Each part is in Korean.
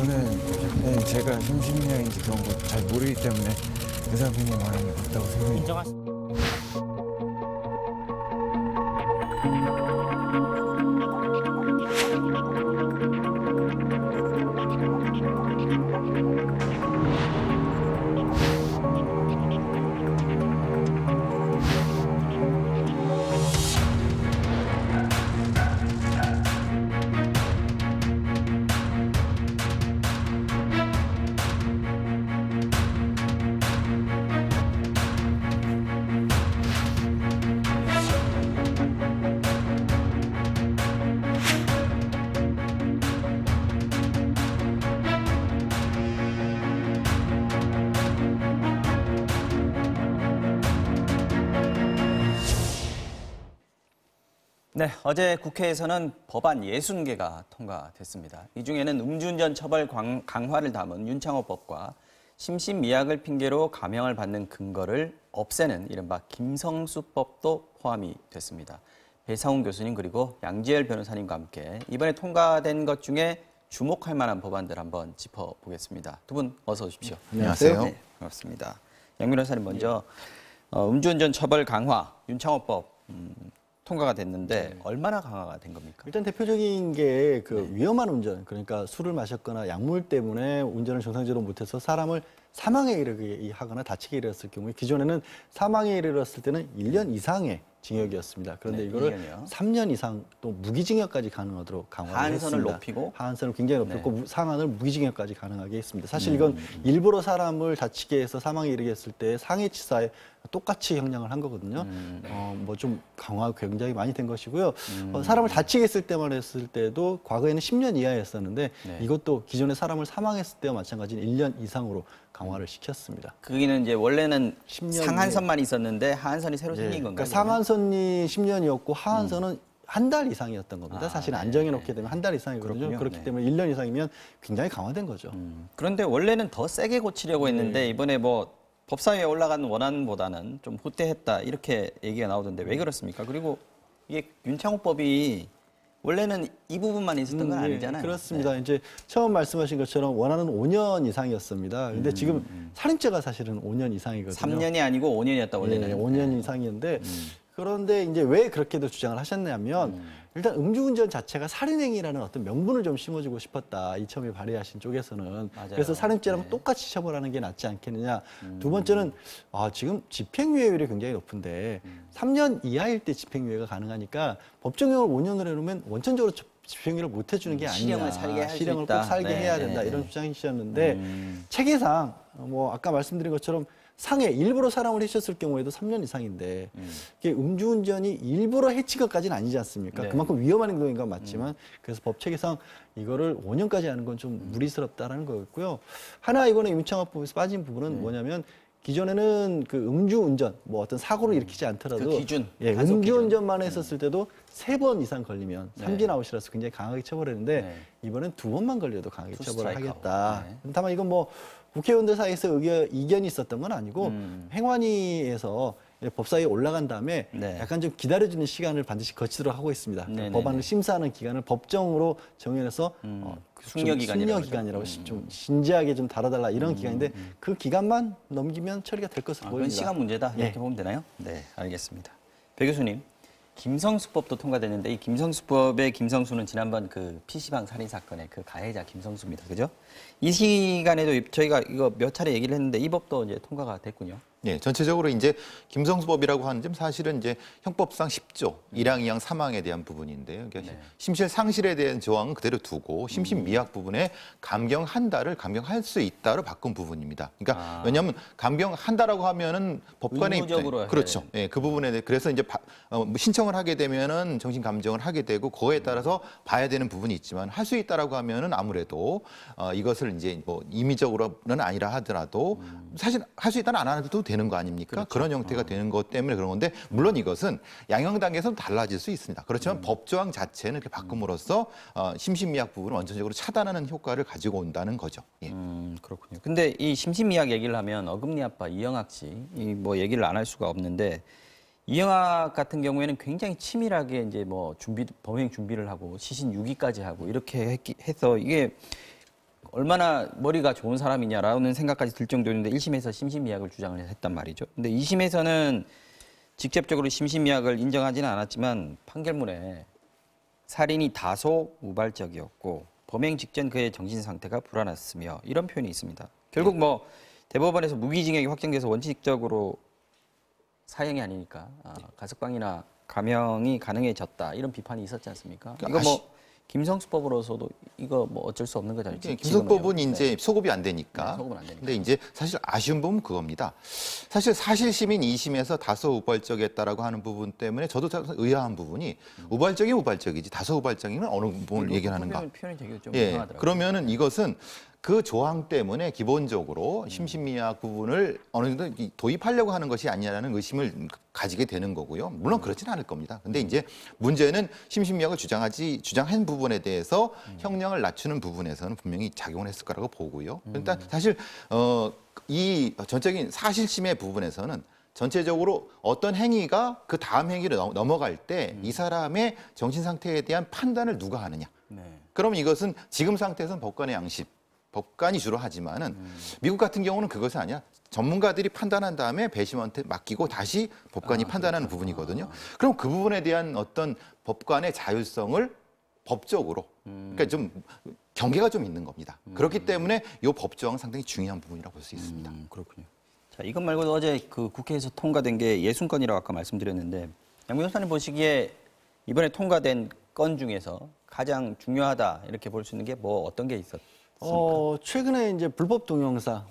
저는 제가 심신미약인지 그런 거 잘 모르기 때문에 의사분이 말한 게 맞다고 생각합니다. 네, 어제 국회에서는 법안 60개가 통과됐습니다. 이 중에는 음주운전 처벌 강화를 담은 윤창호법과 심신미약을 핑계로 감형을 받는 근거를 없애는 이른바 김성수법도 포함이 됐습니다. 배상훈 교수님 그리고 양지열 변호사님과 함께 이번에 통과된 것 중에 주목할 만한 법안들 한번 짚어보겠습니다. 두 분 어서 오십시오. 안녕하세요. 네, 반갑습니다. 양 변호사님 먼저 음주운전 처벌 강화 윤창호법 통과가 됐는데 얼마나 강화가 된 겁니까? 일단 대표적인 게 위험한 운전, 그러니까 술을 마셨거나 약물 때문에 운전을 정상적으로 못해서 사람을 사망에 이르게 하거나 다치게 이르렀을 경우에 기존에는 사망에 이르렀을 때는 1년 이상의 징역이었습니다. 그런데 이거를 1년이요? 3년 이상 또 무기징역까지 가능하도록 강화를 했습니다. 하한선을 높이고? 하한선을 굉장히 높였고 상한을 무기징역까지 가능하게 했습니다. 사실 이건 일부러 사람을 다치게 해서 사망에 이르게 했을 때 상해치사에 똑같이 형량을 한 거거든요. 뭐 좀 강화 굉장히 많이 된 것이고요. 사람을 다치게 했을 때만 했을 때도 과거에는 10년 이하였었는데 이것도 기존에 사람을 사망했을 때와 마찬가지인 1년 이상으로 강화를 시켰습니다. 거기는 이제 원래는 10년 상한선만 있었는데 하한선이 새로 생긴 건가요? 그러니까 상한선이 10년이었고 하한선은 한 달 이상이었던 겁니다. 사실 안정해놓게 되면 한 달 이상이거든요. 그렇군요. 그렇기 때문에 1년 이상이면 굉장히 강화된 거죠. 그런데 원래는 더 세게 고치려고 했는데 이번에 뭐 법사위에 올라간 원안보다는 좀 후퇴했다 이렇게 얘기가 나오던데 왜 그렇습니까? 그리고 이게 윤창호법이 원래는 이 부분만 있었던 건 아니잖아요. 그렇습니다. 이제 처음 말씀하신 것처럼 원하는 5년 이상이었습니다. 근데 지금 살인죄가 사실은 5년 이상이거든요. 3년이 아니고 5년이었다 원래는. 5년 이상이었는데 그런데 이제 왜 그렇게도 주장을 하셨냐면 일단 음주운전 자체가 살인행위라는 어떤 명분을 좀 심어주고 싶었다. 이참에 발의하신 쪽에서는. 맞아요. 그래서 살인죄랑 똑같이 처벌하는 게 낫지 않겠느냐. 두 번째는 지금 집행유예율이 굉장히 높은데 3년 이하일 때 집행유예가 가능하니까 법정형을 5년으로 해놓으면 원천적으로 집행유예를 못 해주는 게 아니냐. 실형을 살게 할 수 실형을 있다. 꼭 살게 해야 된다. 이런 주장이셨는데 체계상 뭐 아까 말씀드린 것처럼 상해 일부러 사람을 해쳤을 경우에도 3년 이상인데 이게 음주운전이 일부러 해친 것까지는 아니지 않습니까? 그만큼 위험한 행동인 건 맞지만 그래서 법 체계상 이거를 5년까지 하는 건 좀 무리스럽다라는 거였고요. 하나 이번에 윤창호법에서 빠진 부분은 뭐냐면 기존에는 음주운전 뭐 어떤 사고를 일으키지 않더라도 그 기준, 음주운전만 했었을 때도 3번 이상 걸리면 삼진 아웃이라서 굉장히 강하게 처벌했는데 이번엔 2번만 걸려도 강하게 처벌을 하겠다. 다만 이건 뭐 국회의원들 사이에서 이견이 있었던 건 아니고 행안위에서 법사위에 올라간 다음에 약간 좀 기다려주는 시간을 반드시 거치도록 하고 있습니다. 법안을 심사하는 기간을 법정으로 정해서 숙려기간이라고 좀 진지하게 좀 다뤄달라 이런 기간인데 그 기간만 넘기면 처리가 될 것으로 보입니다. 그건 시간 문제다 이렇게 보면 되나요? 네, 알겠습니다. 배 교수님, 김성수법도 통과됐는데 이 김성수법의 김성수는 지난번 그 PC방 살인 사건의 그 가해자 김성수입니다. 그죠? 이 시간에도 저희가 이거 몇 차례 얘기를 했는데 이 법도 이제 통과가 됐군요. 네, 전체적으로 이제 김성수법이라고 하는 점 사실은 이제 형법상 10조 1항, 2항, 3항에 대한 부분인데요. 그러니까 심실 상실에 대한 조항은 그대로 두고 심신미약 부분에 감경 한 달을 감경할 수 있다로 바꾼 부분입니다. 그러니까 왜냐하면 감경 한다라고 하면은 법관의 의무적으로 그렇죠. 예, 그 부분에 대해 그래서 이제 신청을 하게 되면은 정신 감정을 하게 되고 그거에 따라서 봐야 되는 부분이 있지만 할 수 있다라고 하면은 아무래도 이것을 이제 뭐 임의적으로는 아니라 하더라도 사실 할 수 있다는 안 해도 되는 거 아닙니까? 그렇죠. 그런 형태가 되는 것 때문에 그런 건데 물론 이것은 양형 단계에서 달라질 수 있습니다. 그렇지만 법조항 자체는 이렇게 바꿈으로써 심신미약 부분을 원천적으로 차단하는 효과를 가지고 온다는 거죠. 예. 그렇군요. 근데 이 심신미약 얘기를 하면 어금니 아빠 이영학 씨, 뭐 얘기를 안 할 수가 없는데 이영학 같은 경우에는 굉장히 치밀하게 이제 뭐 범행 준비를 하고 시신 유기까지 하고 이렇게 해서 이게 얼마나 머리가 좋은 사람이냐라는 생각까지 들 정도였는데 1심에서 심신미약을 주장을 했단 말이죠. 근데 2심에서는 직접적으로 심신미약을 인정하지는 않았지만 판결문에 살인이 다소 우발적이었고 범행 직전 그의 정신 상태가 불안했으며 이런 표현이 있습니다. 결국 뭐 대법원에서 무기징역이 확정돼서 원칙적으로 사형이 아니니까 가석방이나 감형이 가능해졌다 이런 비판이 있었지 않습니까? 이거 뭐 김성수법으로서도 이거 뭐 어쩔 수 없는 거잖아요. 김성수법은 이제 소급이 안 되니까. 네, 소급은 안 되니까. 근데 이제 사실 아쉬운 부분은 그겁니다. 사실 사실심인 2심에서 다소 우발적이었다라고 하는 부분 때문에 저도 참 의아한 부분이 우발적이 우발적이지 다소 우발적이면 어느 부분을 얘기하는가? 표현이 되게 좀 예, 이상하더라고요. 그러면은 이것은 그 조항 때문에 기본적으로 심신미약 부분을 어느 정도 도입하려고 하는 것이 아니냐라는 의심을 가지게 되는 거고요. 물론 그렇지는 않을 겁니다. 근데 이제 문제는 심신미약을 주장한 부분에 대해서 형량을 낮추는 부분에서는 분명히 작용을 했을 거라고 보고요. 일단 사실 이 전적인 사실심의 부분에서는 전체적으로 어떤 행위가 그 다음 행위로 넘어갈 때 이 사람의 정신 상태에 대한 판단을 누가 하느냐. 네. 그럼 이것은 지금 상태에서는 법관의 양심, 법관이 주로 하지만은 미국 같은 경우는 그것이 아니야. 전문가들이 판단한 다음에 배심원한테 맡기고 다시 법관이 판단하는 부분이거든요. 그럼 그 부분에 대한 어떤 법관의 자율성을 법적으로, 그러니까 좀 경계가 좀 있는 겁니다. 그렇기 때문에 이 법조항은 상당히 중요한 부분이라고 볼 수 있습니다. 그렇군요. 자, 이것 말고도 어제 그 국회에서 통과된 게 60건이라고 아까 말씀드렸는데 양 변호사님 보시기에 이번에 통과된 건 중에서 가장 중요하다 이렇게 볼 수 있는 게 뭐 어떤 게 있었습니까? 최근에 이제 불법 동영상,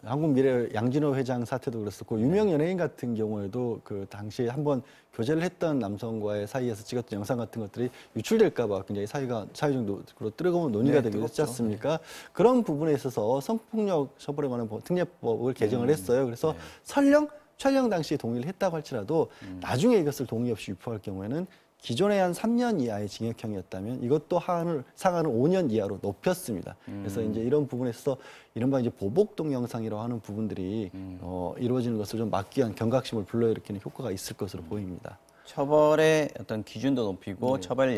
한국미래 양진호 회장 사태도 그랬었고, 유명 연예인 같은 경우에도 그 당시에 한번 교제를 했던 남성과의 사이에서 찍었던 영상 같은 것들이 유출될까봐 굉장히 사회적으로 뜨거운 논의가 되기도 했지 않습니까? 그런 부분에 있어서 성폭력 처벌에 관한 특례법을 개정을 했어요. 그래서 설령 촬영 당시에 동의를 했다고 할지라도 나중에 이것을 동의 없이 유포할 경우에는 기존에 한 3년 이하의 징역형이었다면 이것도 상한을 5년 이하로 높였습니다. 그래서 이제 이런 부분에서 이른바 이제 보복 동영상이라고 하는 부분들이 이루어지는 것을 좀 막기 위한 경각심을 불러일으키는 효과가 있을 것으로 보입니다. 처벌의 어떤 기준도 높이고 처벌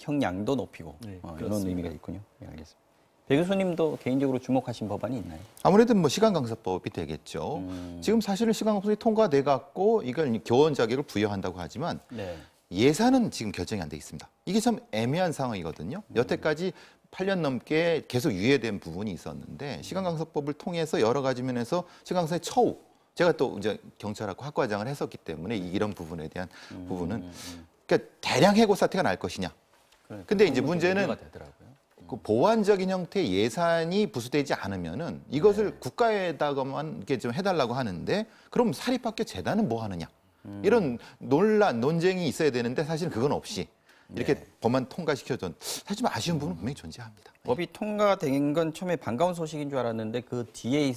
형량도 높이고 이런 의미가 있군요. 네, 알겠습니다. 배 교수님도 개인적으로 주목하신 법안이 있나요? 아무래도 뭐 시간강사법이 되겠죠. 지금 사실은 시간강사법이 통과돼 갖고 이걸 교원 자격을 부여한다고 하지만 예산은 지금 결정이 안 돼 있습니다. 이게 참 애매한 상황이거든요. 여태까지 8년 넘게 계속 유예된 부분이 있었는데 시간강사법을 통해서 여러 가지 면에서 시간강사의 처우, 제가 또 이제 경찰학과 학과장을 했었기 때문에 이런 부분에 대한 부분은 그러니까 대량 해고 사태가 날 것이냐. 근데 이제 문제는 그 보완적인 형태의 예산이 부수되지 않으면은 이것을 국가에다가만 이렇게 좀 해달라고 하는데 그럼 사립학교 재단은 뭐 하느냐. 이런 논쟁이 있어야 되는데 사실은 그건 없이 이렇게 법안 통과시켜준 사실 좀 아쉬운 부분은 분명히 존재합니다. 법이 통과된 건 처음에 반가운 소식인 줄 알았는데 그 뒤에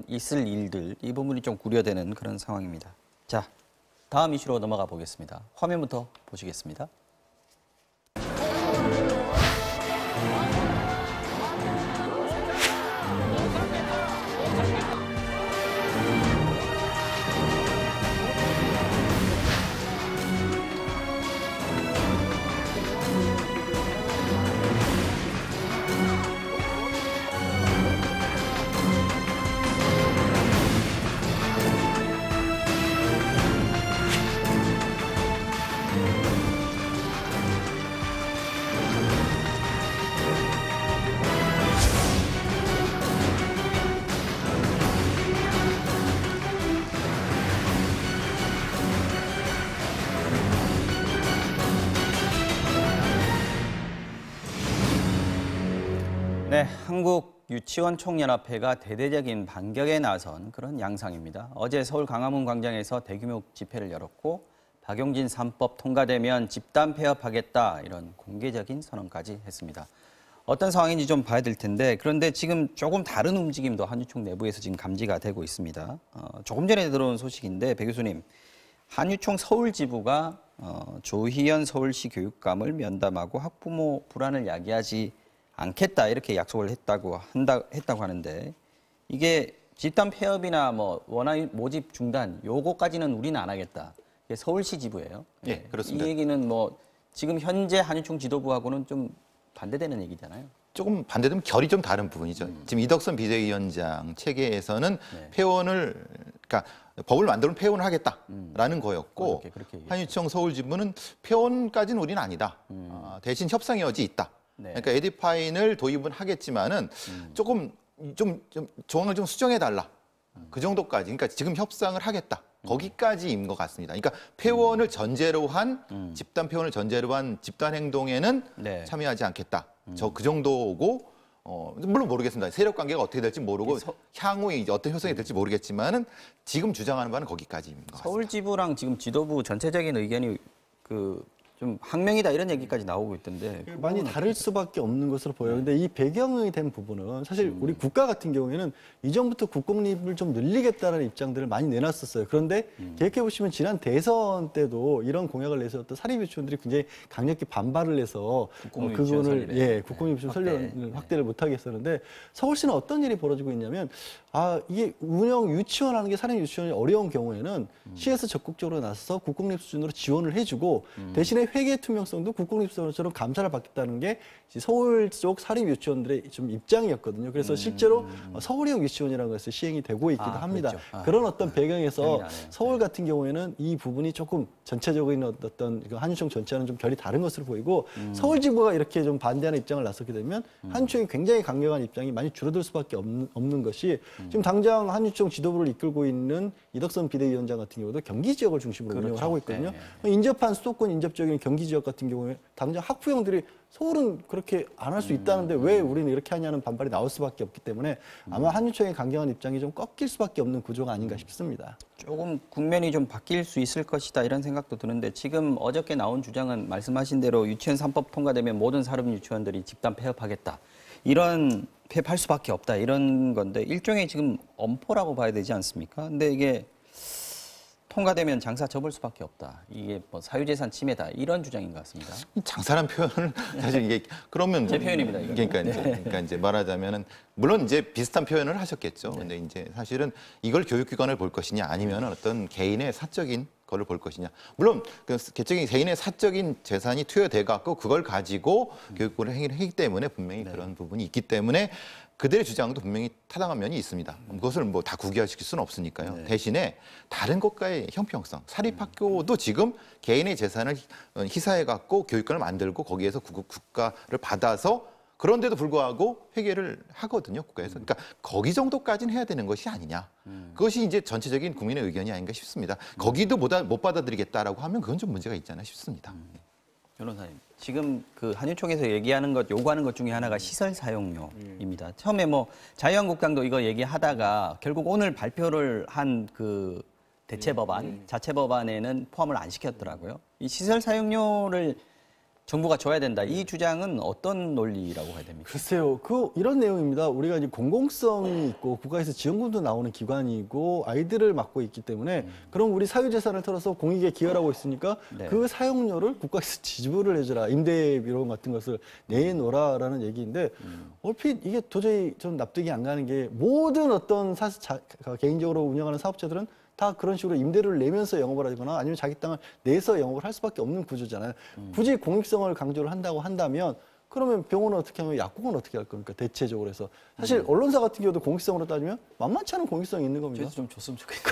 있을 일들 이 부분이 좀 우려되는 그런 상황입니다. 자, 다음 이슈로 넘어가 보겠습니다. 화면부터 보시겠습니다. 네, 한국 유치원 총연합회가 대대적인 반격에 나선 그런 양상입니다. 어제 서울 강화문 광장에서 대규모 집회를 열었고 박용진 3법 통과되면 집단 폐업하겠다 이런 공개적인 선언까지 했습니다. 어떤 상황인지 좀 봐야 될 텐데 그런데 지금 조금 다른 움직임도 한유총 내부에서 지금 감지가 되고 있습니다. 조금 전에 들어온 소식인데 배 교수님, 한유총 서울지부가 조희연 서울시 교육감을 면담하고 학부모 불안을 야기하지 않겠다 이렇게 약속을 했다고 하는데 이게 집단 폐업이나 뭐 원활 모집 중단 요거까지는 우리는 안 하겠다. 이게 서울시 지부예요. 예, 그렇습니다. 이 얘기는 뭐 지금 현재 한유총 지도부하고는 좀 반대되는 얘기잖아요. 조금 반대되면 결이 좀 다른 부분이죠. 지금 이덕선 비대위원장 체계에서는 네. 폐원을, 그러니까 법을 만들면 폐원을 하겠다라는 거였고, 그렇게 한유총 서울지부는 폐원까지는 우리는 아니다. 대신 협상의 여지 있다. 네. 그러니까 에디파인을 도입은 하겠지만은 조금 좀 조항을 좀 수정해 달라. 그 정도까지. 그러니까 지금 협상을 하겠다. 거기까지인 것 같습니다. 그러니까 폐원을 전제로 한 집단 폐원을 전제로 한 집단 행동에는 네. 참여하지 않겠다. 저 그 정도고 물론 모르겠습니다. 세력 관계가 어떻게 될지 모르고 향후 이제 어떤 형성이 될지 모르겠지만은 지금 주장하는 바는 거기까지인 것 같습니다. 서울지부랑 지금 지도부 전체적인 의견이 좀 항명이다 이런 얘기까지 나오고 있던데 많이 다를 수밖에 없는 것으로 보여요. 근데 이 배경이 된 부분은 사실 우리 국가 같은 경우에는 이전부터 국공립을 좀 늘리겠다는 입장들을 많이 내놨었어요. 그런데 기억해 보시면 지난 대선 때도 이런 공약을 내세웠던 사립유치원들이 굉장히 강력히 반발을 해서 국공립 그분을 유치원 국공립 유치원 설립 확대를 못하게 했었는데 서울시는 어떤 일이 벌어지고 있냐면 이게 운영 유치원하는 게 사립 유치원이 어려운 경우에는 시에서 적극적으로 나서서 국공립 수준으로 지원을 해주고 대신에 회계 투명성도 국공립 수준처럼 감사를 받겠다는 게 서울 쪽 사립 유치원들의 좀 입장이었거든요. 그래서 실제로 서울형 유치원이라는 것이 시행이 되고 있기도 합니다. 그렇죠. 그런 어떤 배경에서 재미나네요. 서울 같은 경우에는 이 부분이 조금 전체적인 어떤 한유총 전체와는 좀 결이 다른 것으로 보이고 서울지부가 이렇게 좀 반대하는 입장을 나섰게 되면 한유총이 굉장히 강력한 입장이 많이 줄어들 수밖에 없는 것이 지금 당장 한유총 지도부를 이끌고 있는 이덕선 비대위원장 같은 경우도 경기 지역을 중심으로 운영을 하고 있거든요. 인접한 수도권 인접적인 경기 지역 같은 경우에 당장 학부형들이 서울은 그렇게 안 할 수 있다는데 왜 우리는 이렇게 하냐는 반발이 나올 수밖에 없기 때문에 아마 한유총의 강경한 입장이 좀 꺾일 수밖에 없는 구조가 아닌가 싶습니다. 조금 국면이 좀 바뀔 수 있을 것이다 이런 생각도 드는데 지금 어저께 나온 주장은 말씀하신 대로 유치원 3법 통과되면 모든 사립 유치원들이 집단 폐업하겠다. 이런 폐업할 수밖에 없다 이런 건데 일종의 지금 엄포라고 봐야 되지 않습니까? 근데 이게 통과되면 장사 접을 수밖에 없다. 이게 뭐 사유재산 침해다. 이런 주장인 것 같습니다. 장사란 표현을 사실 이게 그러면 제 표현입니다. 이거는. 그러니까 이제 말하자면은 물론 이제 비슷한 표현을 하셨겠죠. 근데 이제 사실은 이걸 교육기관을 볼 것이냐 아니면 어떤 개인의 사적인 거를 볼 것이냐. 물론 그 개적인 개인의 사적인 재산이 투여돼 갖고 그걸 가지고 교육권을 행위를 하기 때문에 분명히 그런 부분이 있기 때문에 그들의 주장도 분명히 타당한 면이 있습니다. 그것을 뭐 다 국유화시킬 수는 없으니까요. 대신에 다른 것과의 형평성, 사립학교도 지금 개인의 재산을 희사해 갖고 교육권을 만들고 거기에서 국가를 받아서 그런데도 불구하고 회계를 하거든요, 국가에서. 그러니까 거기 정도까지는 해야 되는 것이 아니냐. 그것이 이제 전체적인 국민의 의견이 아닌가 싶습니다. 거기도 못 받아들이겠다라고 하면 그건 좀 문제가 있지 않나 싶습니다. 변호사님, 지금 그 한유총에서 얘기하는 것, 요구하는 것 중에 하나가 시설 사용료입니다. 처음에 뭐 자유한국당도 이거 얘기하다가 결국 오늘 발표를 한 그 대체 법안, 자체 법안에는 포함을 안 시켰더라고요. 이 시설 사용료를 정부가 줘야 된다. 이 주장은 어떤 논리라고 해야 됩니까? 글쎄요, 이런 내용입니다. 우리가 이제 공공성이 있고 국가에서 지원금도 나오는 기관이고 아이들을 맡고 있기 때문에 그럼 우리 사유재산을 털어서 공익에 기여를 하고 있으니까 그 사용료를 국가에서 지불을 해줘라. 임대비용 같은 것을 내놓으라라는 얘기인데 얼핏 이게 도저히 좀 납득이 안 가는 게 모든 어떤 개인적으로 운영하는 사업자들은 다 그런 식으로 임대료를 내면서 영업을 하거나 아니면 자기 땅을 내서 영업을 할 수밖에 없는 구조잖아요. 굳이 공익성을 강조를 한다고 한다면 그러면 병원은 어떻게 하면 약국은 어떻게 할 겁니까? 대체적으로 해서. 사실 언론사 같은 경우도 공익성으로 따지면 만만치 않은 공익성이 있는 겁니다. 그래서 좀 줬으면 좋겠고.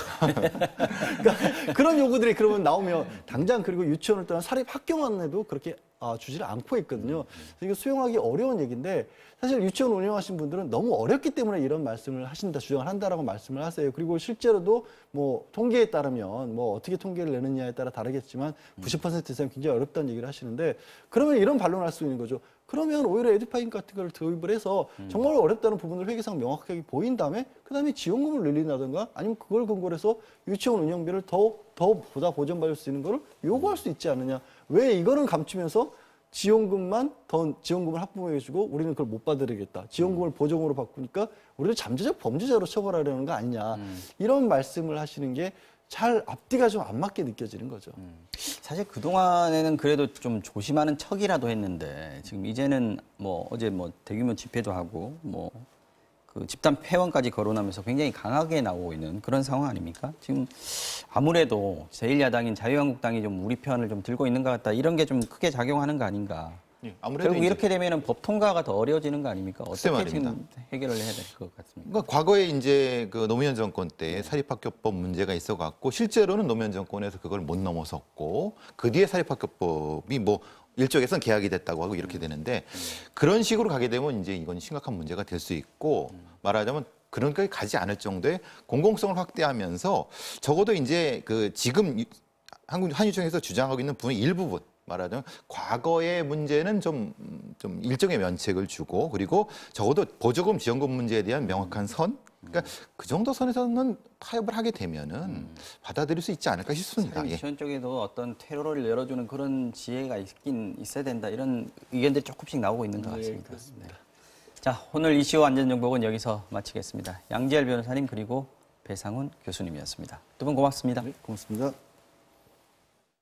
그러니까 그런 요구들이 그러면 나오면 당장 그리고 유치원을 떠난 사립 학교만 해도 그렇게 주지를 않고 있거든요. 그래서 이거 수용하기 어려운 얘기인데 사실 유치원 운영하신 분들은 너무 어렵기 때문에 이런 말씀을 하신다, 주장을 한다라고 말씀을 하세요. 그리고 실제로도 뭐 통계에 따르면 뭐 어떻게 통계를 내느냐에 따라 다르겠지만 90% 이상 굉장히 어렵다는 얘기를 하시는데 그러면 이런 반론을 할 수 있는 거죠. 그러면 오히려 에듀파인 같은 걸 도입을 해서 정말 어렵다는 부분을 회계상 명확하게 보인 다음에 그다음에 지원금을 늘린다든가 아니면 그걸 근거로 해서 유치원 운영비를 보다 보전받을 수 있는 거를 요구할 수 있지 않느냐. 왜 이거는 감추면서 지원금을 학부모에게 주고 우리는 그걸 못 받아들이겠다. 지원금을 보정으로 바꾸니까 우리를 잠재적 범죄자로 처벌하려는 거 아니냐. 이런 말씀을 하시는 게 잘 앞뒤가 좀 안 맞게 느껴지는 거죠. 사실 그동안에는 그래도 좀 조심하는 척이라도 했는데 지금 이제는 뭐 어제 뭐 대규모 집회도 하고 뭐 그 집단 폐원까지 거론하면서 굉장히 강하게 나오고 있는 그런 상황 아닙니까? 지금 아무래도 제1야당인 자유한국당이 좀 우리 편을 좀 들고 있는 것 같다. 이런 게 좀 크게 작용하는 거 아닌가. 예, 아무래도 결국 이제 이렇게 되면은 법 통과가 더 어려워지는 거 아닙니까? 글쎄 어떻게 말입니다. 지금 해결을 해야 될 것 같습니까? 그러니까 과거에 이제 그 노무현 정권 때 사립학교법 문제가 있어갖고 실제로는 노무현 정권에서 그걸 못 넘어섰고 그 뒤에 사립학교법이 뭐 일종에서는 개혁이 됐다고 하고 이렇게 되는데 그런 식으로 가게 되면 이제 이건 심각한 문제가 될 수 있고 말하자면 그런까지 가지 않을 정도의 공공성을 확대하면서 적어도 이제 그 지금 한유총에서 주장하고 있는 부분의 일부분 말하자면 과거의 문제는 좀 일정의 면책을 주고 그리고 적어도 보조금 지원금 문제에 대한 명확한 선 그러니까 그 정도 선에서는 타협을 하게 되면은 받아들일 수 있지 않을까 싶습니다. 예. 지원 쪽에도 어떤 퇴로를 열어주는 그런 지혜가 있어야 된다 이런 의견들이 조금씩 나오고 있는 것 같습니다. 그렇습니다. 자, 오늘 이슈 안전정복은 여기서 마치겠습니다. 양지열 변호사님 그리고 배상훈 교수님이었습니다. 두 분 고맙습니다. 고맙습니다.